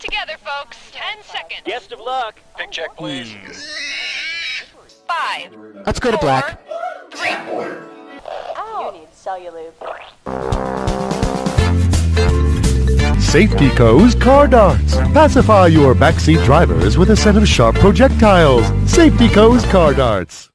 together, folks. 10 seconds. Best of luck. Pick check, please. 5. Let's go to 4, black. 3. You need cellulose. Safety-Co's Car Darts. Pacify your backseat drivers with a set of sharp projectiles. Safety-Co's Car Darts.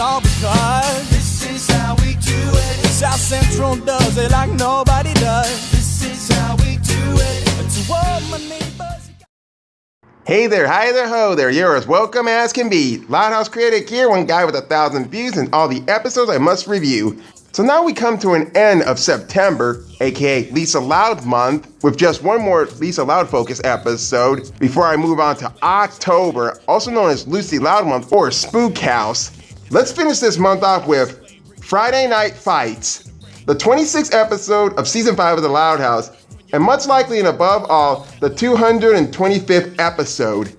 All because this is how we do it. South Central does it like nobody does. This is how we do it. To all my neighbors. Hey there, hi there, ho there. You're as welcome as can be. Loudhouse Critic here, one guy with 1,000 views and all the episodes I must review. So now we come to an end of September, aka Lisa Loud month, with just one more Lisa Loud focus episode before I move on to October, also known as Lucy Loud month or Spook House. Let's finish this month off with Friday Night Fights, the 26th episode of Season 5 of The Loud House, and much likely and above all, the 225th episode.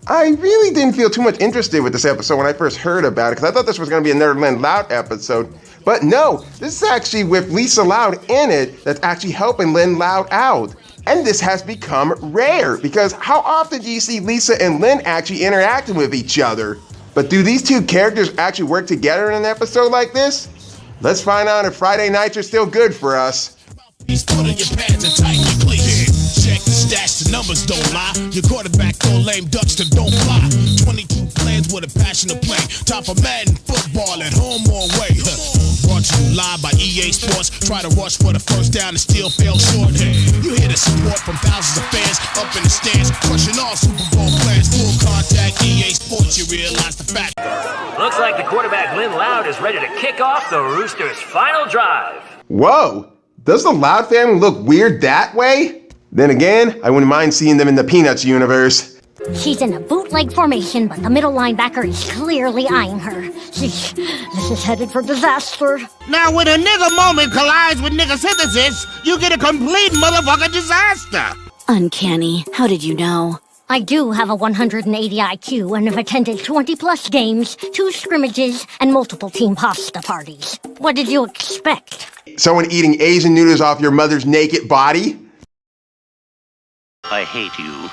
I really didn't feel too much interested with this episode when I first heard about it, because I thought this was going to be another Lynn Loud episode. But no, this is actually with Lisa Loud in it that's actually helping Lynn Loud out. And this has become rare, because how often do you see Lisa and Lynn actually interacting with each other? But do these two characters actually work together in an episode like this? Let's find out if Friday nights are still good for us. Put on your pants and tighten your cleats. Check the stats, the numbers don't lie. Your quarterback throw lame ducks that don't fly. 22 plans with a passion to play. Time for Madden football at home or away. Brought to you live by EA Sports. Try to rush for the first down and still fell short. You hear the support from thousands of fans up in the stands, crushing all Super Bowl plans. Full contact EA Sports, you realize the fact. Looks like the quarterback Lynn Loud is ready to kick off the Roosters' final drive. Whoa, does the Loud family look weird that way? Then again, I wouldn't mind seeing them in the Peanuts universe. She's in a bootleg formation, but the middle linebacker is clearly eyeing her. This is headed for disaster. Now, when a nigga moment collides with nigga synthesis, you get a complete motherfucking disaster. Uncanny. How did you know? I do have a 180 IQ and have attended 20-plus games, 2 scrimmages, and multiple team pasta parties. What did you expect? Someone eating Asian noodles off your mother's naked body? I hate you.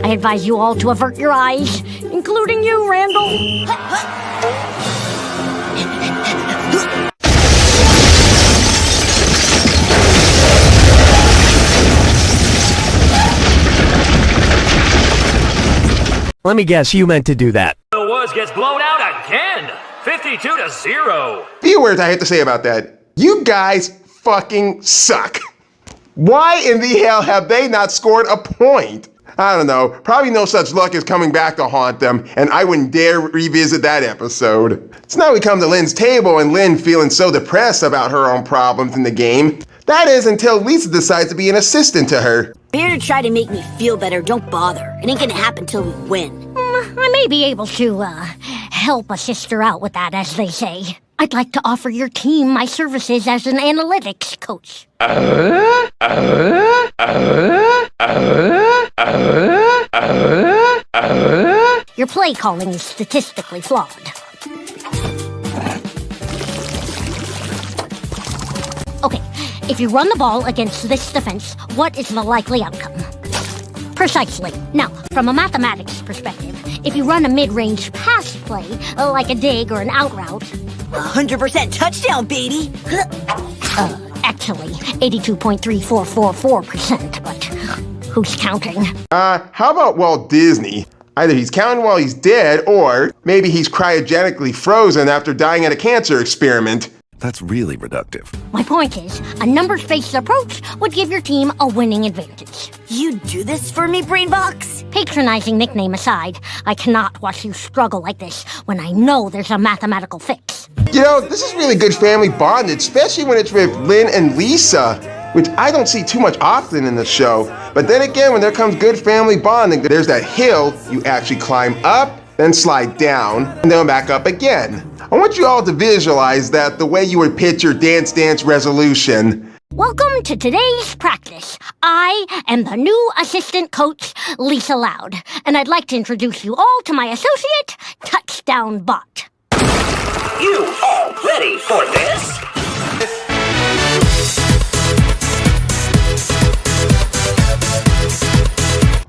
I advise you all to avert your eyes, including you, Randall. Let me guess, you meant to do that. The Woods gets blown out again. 52-0. Few words I have to say about that. You guys fucking suck. Why in the hell have they not scored a point? I don't know, probably no such luck is coming back to haunt them, and I wouldn't dare revisit that episode. So now we come to Lynn's table, and Lynn feeling so depressed about her own problems in the game. That is until Lisa decides to be an assistant to her. If you're here to try to make me feel better, don't bother. It ain't gonna happen till we win. I may be able to, help a sister out with that, as they say. I'd like to offer your team my services as an analytics coach. Your play calling is statistically flawed. Okay, if you run the ball against this defense, what is the likely outcome? Precisely. Now, from a mathematics perspective, if you run a mid-range pass play, like a dig or an out route... 100% touchdown, baby! Actually, 82.3444%, but who's counting? How about Walt Disney? Either he's counting while he's dead, or maybe he's cryogenically frozen after dying at a cancer experiment. That's really reductive. My point is, a numbers-based approach would give your team a winning advantage. You do this for me, Brainbox? Patronizing nickname aside, I cannot watch you struggle like this when I know there's a mathematical fix. You know, this is really good family bondage, especially when it's with Lynn and Lisa, which I don't see too much often in the show. But then again, when there comes good family bonding, there's that hill you actually climb up, then slide down, and then back up again. I want you all to visualize that the way you would pitch your dance resolution. Welcome to today's practice. I am the new assistant coach, Lisa Loud, and I'd like to introduce you all to my associate, Touchdown Bot. You all ready for this?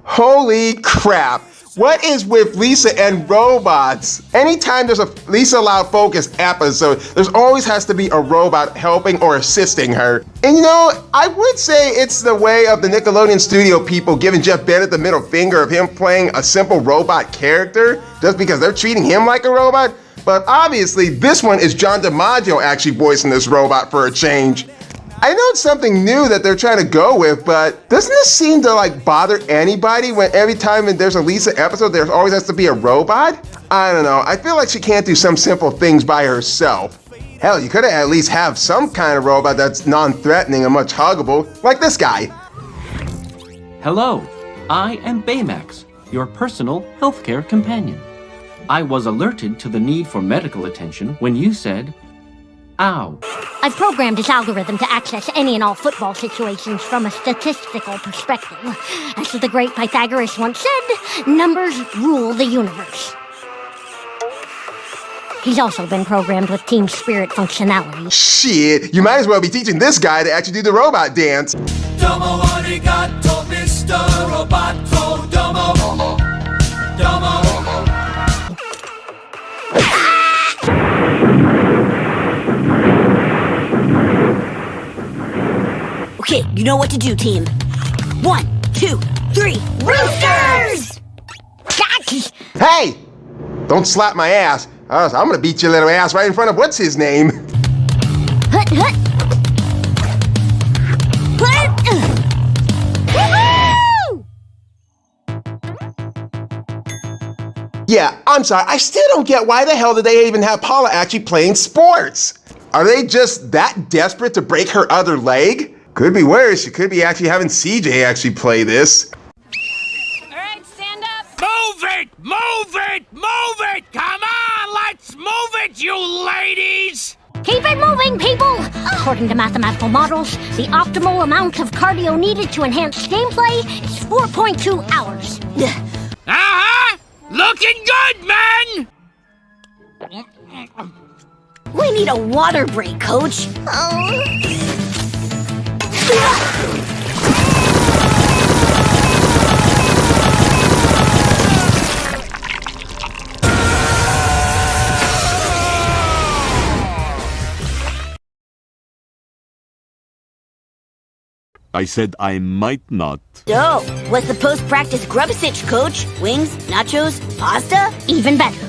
Holy crap! What is with Lisa and robots? Anytime there's a Lisa Loud focused episode, there's always has to be a robot helping or assisting her. And you know, I would say it's the way of the Nickelodeon studio people giving Jeff Bennett the middle finger of him playing a simple robot character just because they're treating him like a robot. But obviously, this one is John DiMaggio actually voicing this robot for a change. I know it's something new that they're trying to go with, but doesn't this seem to like bother anybody when every time there's a Lisa episode, there always has to be a robot? I don't know. I feel like she can't do some simple things by herself. Hell, you could at least have some kind of robot that's non-threatening and much huggable, like this guy. Hello, I am Baymax, your personal healthcare companion. I was alerted to the need for medical attention when you said, ow. I've programmed this algorithm to access any and all football situations from a statistical perspective. As the great Pythagoras once said, numbers rule the universe. He's also been programmed with team spirit functionality. Shit, you might as well be teaching this guy to actually do the robot dance. Domo arigato, Mr. Roboto. Domo. Domo. Okay, you know what to do, team. 1, 2, 3, roosters! Hey! Don't slap my ass. I'm gonna beat your little ass right in front of what's his name? Hut, hut. Yeah, I'm sorry. I still don't get why the hell did they even have Paula actually playing sports? Are they just that desperate to break her other leg? Could be worse. You could be actually having CJ actually play this. All right, stand up. Move it! Move it! Move it! Come on, let's move it, you ladies! Keep it moving, people! According to mathematical models, the optimal amount of cardio needed to enhance gameplay is 4.2 hours. Uh-huh! Looking good, man! We need a water break, Coach. I said I might not. So, what's the post-practice grub sitch, Coach? Wings, nachos, pasta? Even better.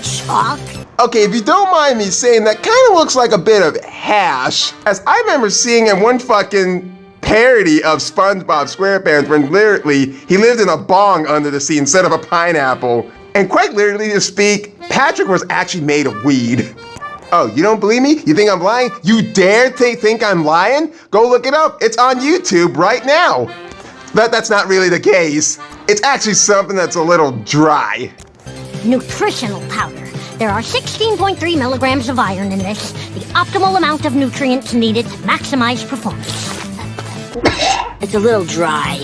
Chalk? Okay, if you don't mind me saying, that kind of looks like a bit of hash. As I remember seeing in one fucking parody of SpongeBob SquarePants when literally he lived in a bong under the sea instead of a pineapple. And quite literally to speak, Patrick was actually made of weed. Oh, you don't believe me? You think I'm lying? You dare think I'm lying? Go look it up. It's on YouTube right now. But that's not really the case. It's actually something that's a little dry. Nutritional powder. There are 16.3 milligrams of iron in this, the optimal amount of nutrients needed to maximize performance. It's a little dry.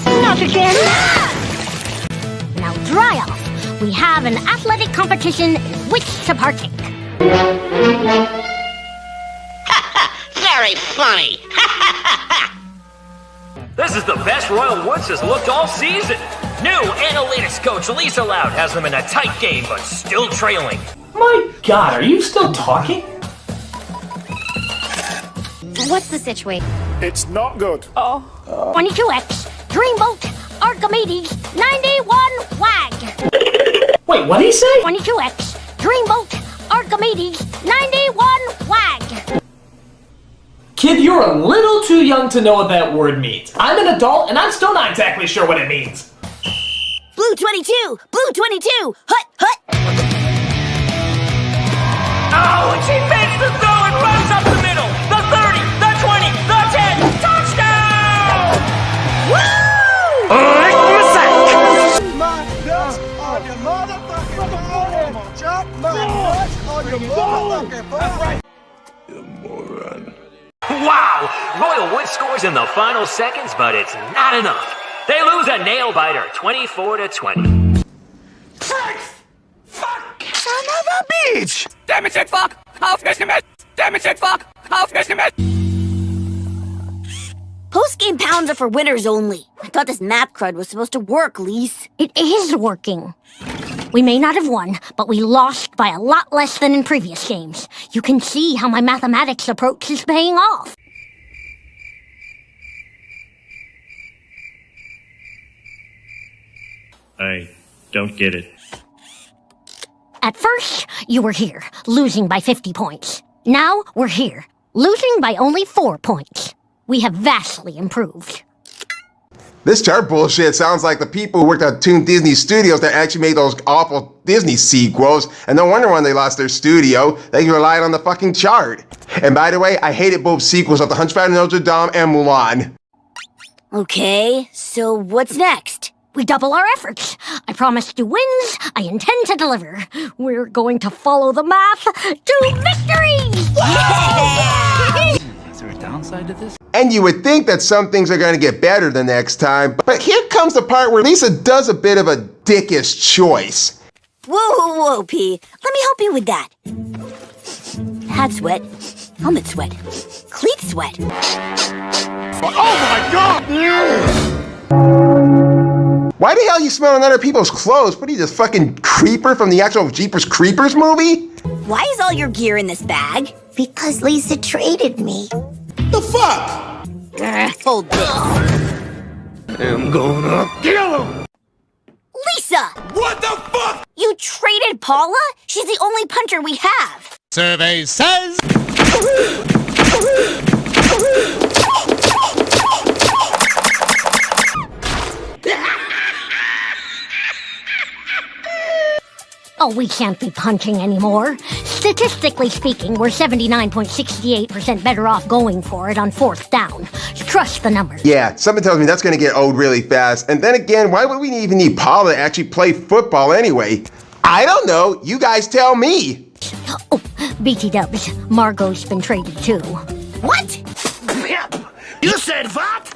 Not again! Now dry off. We have an athletic competition in which to partake. Very funny! This is the best Royal Woods has looked all season. New analytics coach Lisa Loud has them in a tight game, but still trailing. My God, are you still talking? What's the situation? It's not good. 22X, Dreamboat, Archimedes, 91 wag. Wait, what did he say? 22X, Dreamboat, Archimedes, 91 wag. Kid, you're a little too young to know what that word means. I'm an adult, and I'm still not exactly sure what it means. Blue 22! Blue 22! Hut, hut! Oh, and she makes the throw and runs up the middle. The 30, the 20, the 10. Touchdown! Woo! My nuts on your motherfucking ball. Chop my nuts on your motherfucking ball. You moron. Wow! Royal Wood scores in the final seconds, but it's not enough. They lose a nail-biter, 24-20. Fuck! Son of a bitch! Damn it, shit, fuck! Damn it, shit, fuck! Post-game pounds are for winners only. I thought this math crud was supposed to work, Lise. It is working. We may not have won, but we lost by a lot less than in previous games. You can see how my mathematics approach is paying off. I don't get it. At first, you were here, losing by 50 points. Now, we're here, losing by only 4 points. We have vastly improved. This chart bullshit sounds like the people who worked at Toon Disney Studios that actually made those awful Disney sequels, and no wonder when they lost their studio, they relied on the fucking chart. And by the way, I hated both sequels of The Hunchback of Notre Dame and Mulan. Okay, so what's next? We double our efforts. I promised to wins. I intend to deliver. We're going to follow the math to victory! Is there a downside to this? And you would think that some things are going to get better the next time, but here comes the part where Lisa does a bit of a dickish choice. Whoa, P. Let me help you with that. Hat sweat, helmet sweat, cleat sweat. Oh my god! Why the hell are you smelling other people's clothes? What are you, this fucking creeper from the actual Jeepers Creepers movie? Why is all your gear in this bag? Because Lisa traded me. The fuck? Hold this. I'm gonna kill him! Lisa! What the fuck? You traded Paula? She's the only puncher we have. Survey says... Oh, we can't be punching anymore. Statistically speaking, we're 79.68% better off going for it on 4th down. Trust the numbers. Yeah, something tells me that's going to get old really fast. And then again, why would we even need Paula to actually play football anyway? I don't know. You guys tell me. Oh, BT Dubs. Margot's been traded too. What? You said what?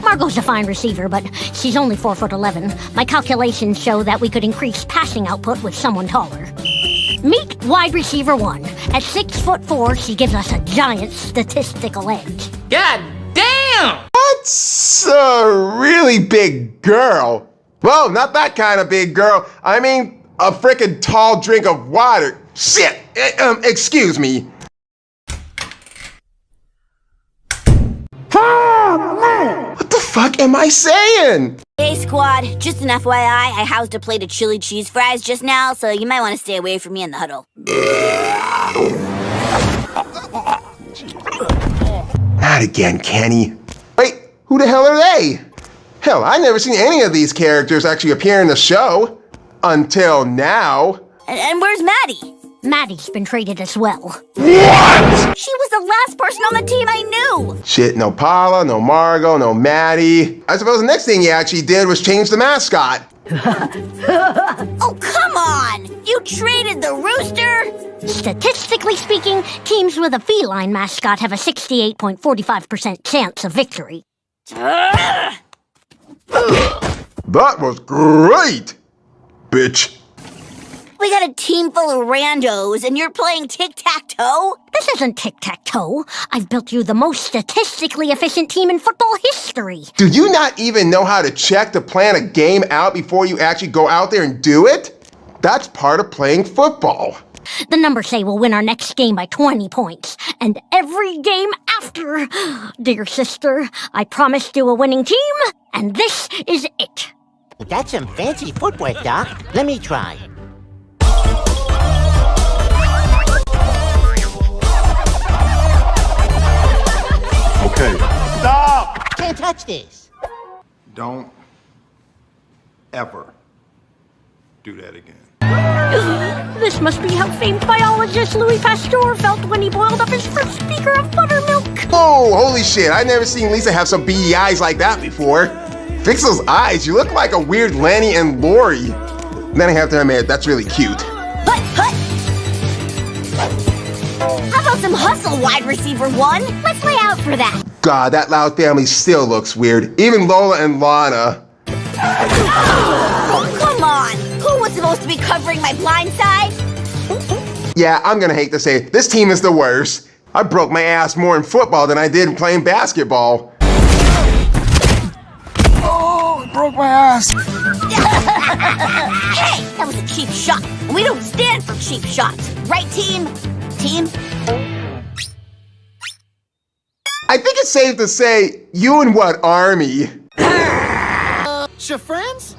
Margot's a fine receiver, but she's only 4'11". My calculations show that we could increase passing output with someone taller. Meet wide receiver 1. At 6'4", she gives us a giant statistical edge. God damn! That's a really big girl. Whoa, not that kind of big girl. I mean, a frickin' tall drink of water. Shit! Excuse me. What the fuck am I saying? Hey, squad. Just an FYI, I housed a plate of chili cheese fries just now, so you might want to stay away from me in the huddle. Not again, Kenny. Wait, who the hell are they? Hell, I've never seen any of these characters actually appear in the show. Until now. And where's Maddie? Maddie's been traded as well. What? She was the last person on the team I knew. Shit, no Paula, no Margot, no Maddie. I suppose the next thing you actually did was change the mascot. Oh, come on! You traded the rooster? Statistically speaking, teams with a feline mascot have a 68.45% chance of victory. That was great, bitch. We got a team full of randos, and you're playing tic-tac-toe? This isn't tic-tac-toe. I've built you the most statistically efficient team in football history. Do you not even know how to check to plan a game out before you actually go out there and do it? That's part of playing football. The numbers say we'll win our next game by 20 points. And every game after. Dear sister, I promised you a winning team, And this is it. That's some fancy footwork, Doc. Let me try. Okay, stop! Can't touch this. Don't ever do that again. This must be how famed biologist Louis Pasteur felt when he boiled up his first beaker of buttermilk. Whoa, holy shit, I've never seen Lisa have some beady eyes like that before. Fix those eyes, you look like a weird Lanny and Lori. Then I have to admit, that's really cute. Hut, hut! How about some hustle, wide receiver one? Let's lay out for that. God, that Loud family still looks weird. Even Lola and Lana. Oh, come on! Who was supposed to be covering my blind side? Yeah, I'm gonna hate to say it, this team is the worst. I broke my ass more in football than I did playing basketball. Oh, it broke my ass. Hey, that was a cheap shot. And we don't stand for cheap shots. Right, team? Team? I think it's safe to say, you and what army? Your friends?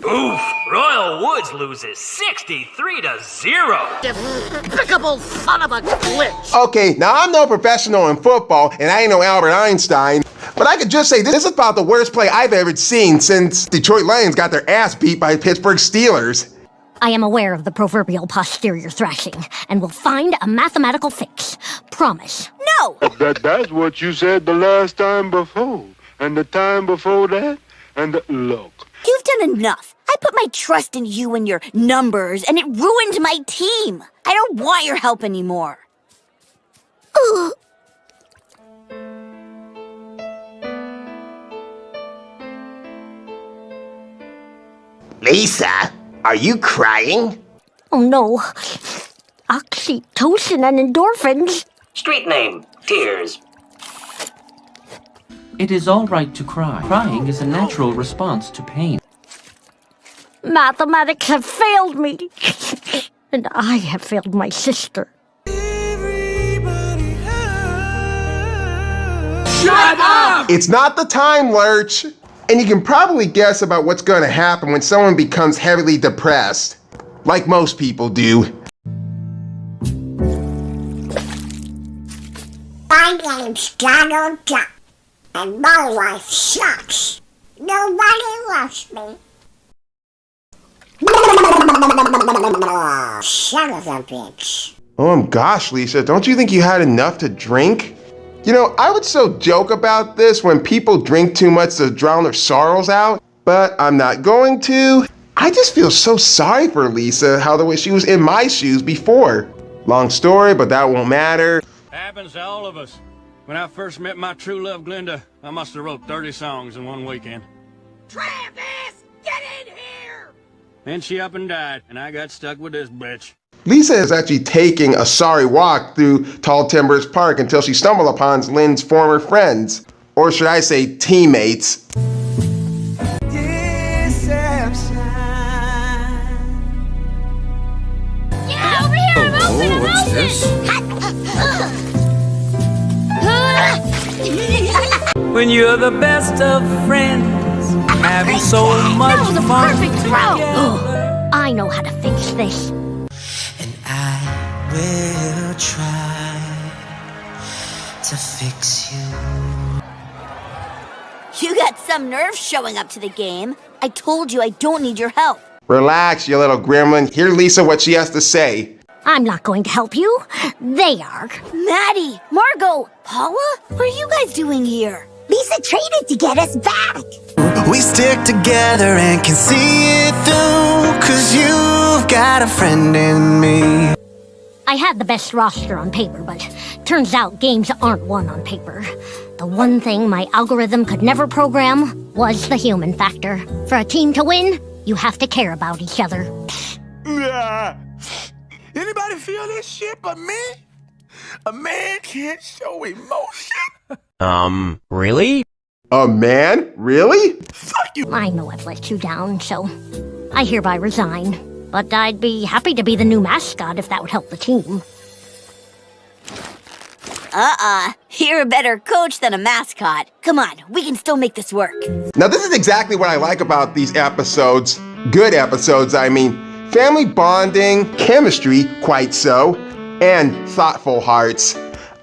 Oof, Royal Woods loses 63-0. Despicable son of a glitch! Okay, now I'm no professional in football, and I ain't no Albert Einstein, but I could just say this is about the worst play I've ever seen since Detroit Lions got their ass beat by Pittsburgh Steelers. I am aware of the proverbial posterior thrashing, and will find a mathematical fix. Promise. No! That's what you said the last time before, and the time before that, and look. You've done enough. I put my trust in you and your numbers, and it ruined my team. I don't want your help anymore. Lisa, are you crying? Oh no. Oxytocin and endorphins. Street name, Tears. It is all right to cry. Crying is a natural response to pain. Mathematics have failed me. And I have failed my sister. Shut up! It's not the time, Lurch. And you can probably guess about what's going to happen when someone becomes heavily depressed. Like most people do. My name's Donald Duck, and my life sucks. Nobody loves me. Son of a bitch. Oh gosh, Lisa, don't you think you had enough to drink? You know, I would so joke about this when people drink too much to drown their sorrows out, but I'm not going to. I just feel so sorry for Lisa, how the way she was in my shoes before. Long story, but that won't matter. Happens to all of us. When I first met my true love, Glenda, I must have wrote 30 songs in one weekend. Travis, get in here! Then she up and died, and I got stuck with this bitch. Lisa is actually taking a sorry walk through Tall Timbers Park until she stumbled upon Lynn's former friends. Or should I say teammates. Yeah, over here! I'm open! I'm what's open! this? When you're the best of friends, having so much That was a fun perfect throw! together. I know how to fix this. We'll try to fix you. You got some nerve showing up to the game. I told you I don't need your help. Relax, you little gremlin. Hear Lisa what she has to say. I'm not going to help you. They are. Maddie, Margot, Paula, what are you guys doing here? Lisa traded to get us back. We stick together and can see it through, 'cause you've got a friend in me. I had the best roster on paper, but turns out games aren't won on paper. The one thing my algorithm could never program was the human factor. For a team to win, you have to care about each other. Anybody feel this shit but me? A man can't show emotion. Really? A man? Really? Fuck you! I know I've let you down, so I hereby resign. But I'd be happy to be the new mascot if that would help the team. You're a better coach than a mascot. Come on, we can still make this work. Now, this is exactly what I like about these episodes. Good episodes, I mean. Family bonding, chemistry, quite so, and thoughtful hearts.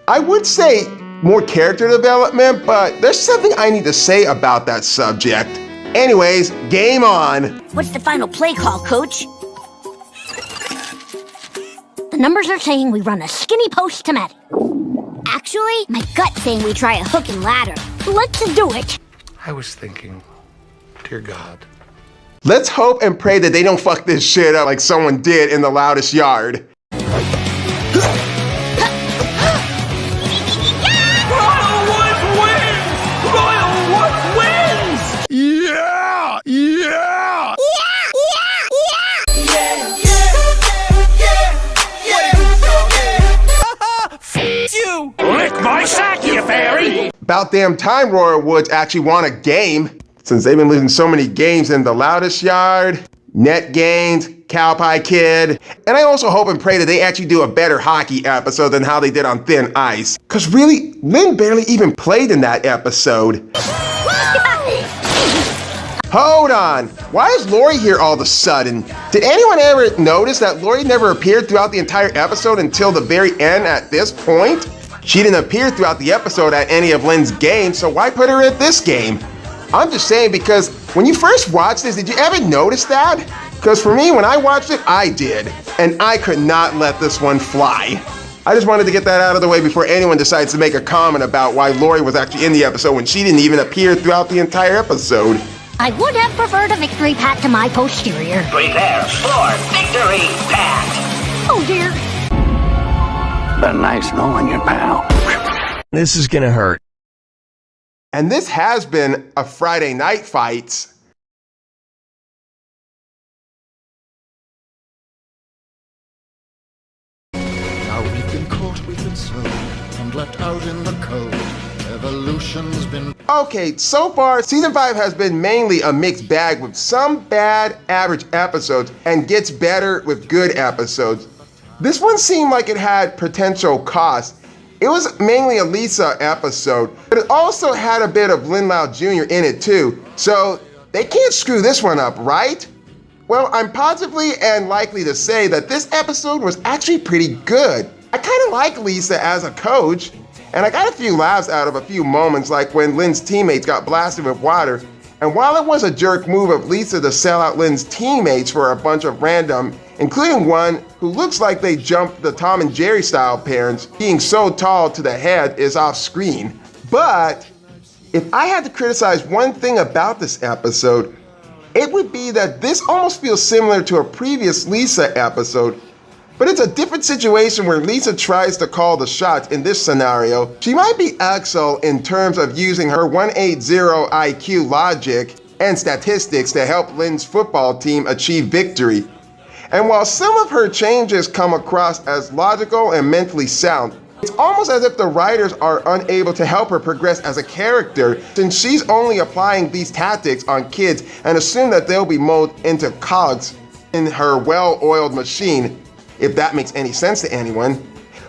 I would say more character development, but there's something I need to say about that subject. Anyways, game on. What's the final play call, Coach? The numbers are saying we run a skinny post to Maddie. Actually, my gut's saying we try a hook and ladder. Let's do it. I was thinking, dear God. Let's hope and pray that they don't fuck this shit up like someone did in the loudest yard. Yeah! Yeah! You! Lick my sack, you fairy! About damn time Royal Woods actually won a game, since they've been losing so many games in the loudest yard, net gains, cow pie kid, and I also hope and pray that they actually do a better hockey episode than how they did on thin ice. Cause really, Lynn barely even played in that episode. Hold on, why is Lori here all of a sudden? Did anyone ever notice that Lori never appeared throughout the entire episode until the very end at this point? She didn't appear throughout the episode at any of Lynn's games, so why put her at this game? I'm just saying because when you first watched this, did you ever notice that? Because for me, when I watched it, I did. And I could not let this one fly. I just wanted to get that out of the way before anyone decides to make a comment about why Lori was actually in the episode when she didn't even appear throughout the entire episode. I would have preferred a victory pat to my posterior. Prepare for victory pat. Oh dear. Been nice knowing you, pal. This is gonna hurt. And this has been a Friday Night Fights. Now we've been caught, we've been sold, and left out in the cold. Evolution's been... Okay, so far, Season 5 has been mainly a mixed bag with some bad, average episodes and gets better with good episodes. This one seemed like it had potential cost. It was mainly a Lisa episode, but it also had a bit of Lynn Lau Jr. in it too, so they can't screw this one up, right? Well, I'm positively and likely to say that this episode was actually pretty good. I kind of like Lisa as a coach, and I got a few laughs out of a few moments, like when Lynn's teammates got blasted with water. And while it was a jerk move of Lisa to sell out Lynn's teammates for a bunch of random, including one who looks like they jumped the Tom and Jerry style parents, being so tall to the head is off screen. But if I had to criticize one thing about this episode, it would be that this almost feels similar to a previous Lisa episode. But it's a different situation where Lisa tries to call the shots in this scenario. She might be Axel in terms of using her 180 IQ logic and statistics to help Lynn's football team achieve victory. And while some of her changes come across as logical and mentally sound, it's almost as if the writers are unable to help her progress as a character, since she's only applying these tactics on kids and assume that they'll be molded into cogs in her well-oiled machine, if that makes any sense to anyone.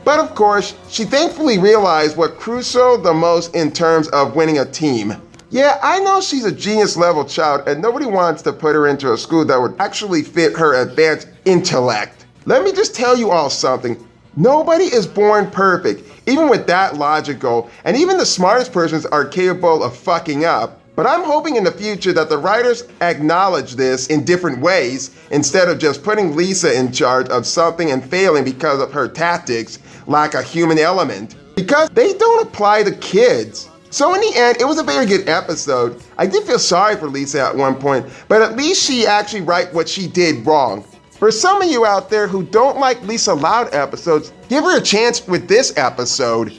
But of course, she thankfully realized what crucial the most in terms of winning a team. Yeah, I know she's a genius level child and nobody wants to put her into a school that would actually fit her advanced intellect. Let me just tell you all something. Nobody is born perfect, even with that logical, and even the smartest persons are capable of fucking up. But I'm hoping in the future that the writers acknowledge this in different ways instead of just putting Lisa in charge of something and failing because of her tactics lack a human element. Because they don't apply to kids. So in the end, it was a very good episode. I did feel sorry for Lisa at one point, but at least she actually right what she did wrong. For some of you out there who don't like Lisa Loud episodes, give her a chance with this episode.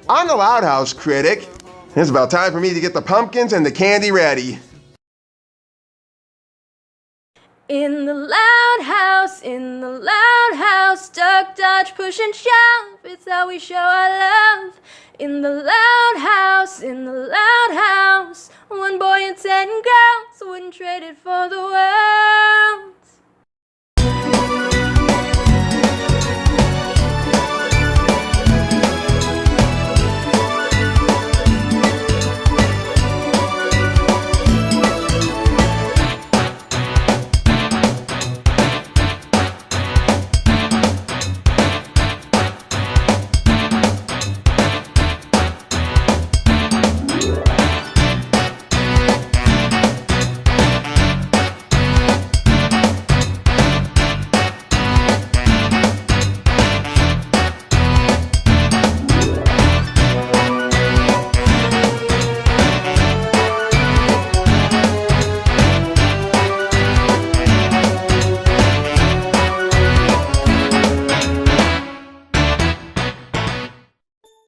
I'm the Loud House Critic. It's about time for me to get the pumpkins and the candy ready. In the loud house, duck, dodge, push and shove, it's how we show our love. In the loud house, one boy and 10 girls wouldn't trade it for the world.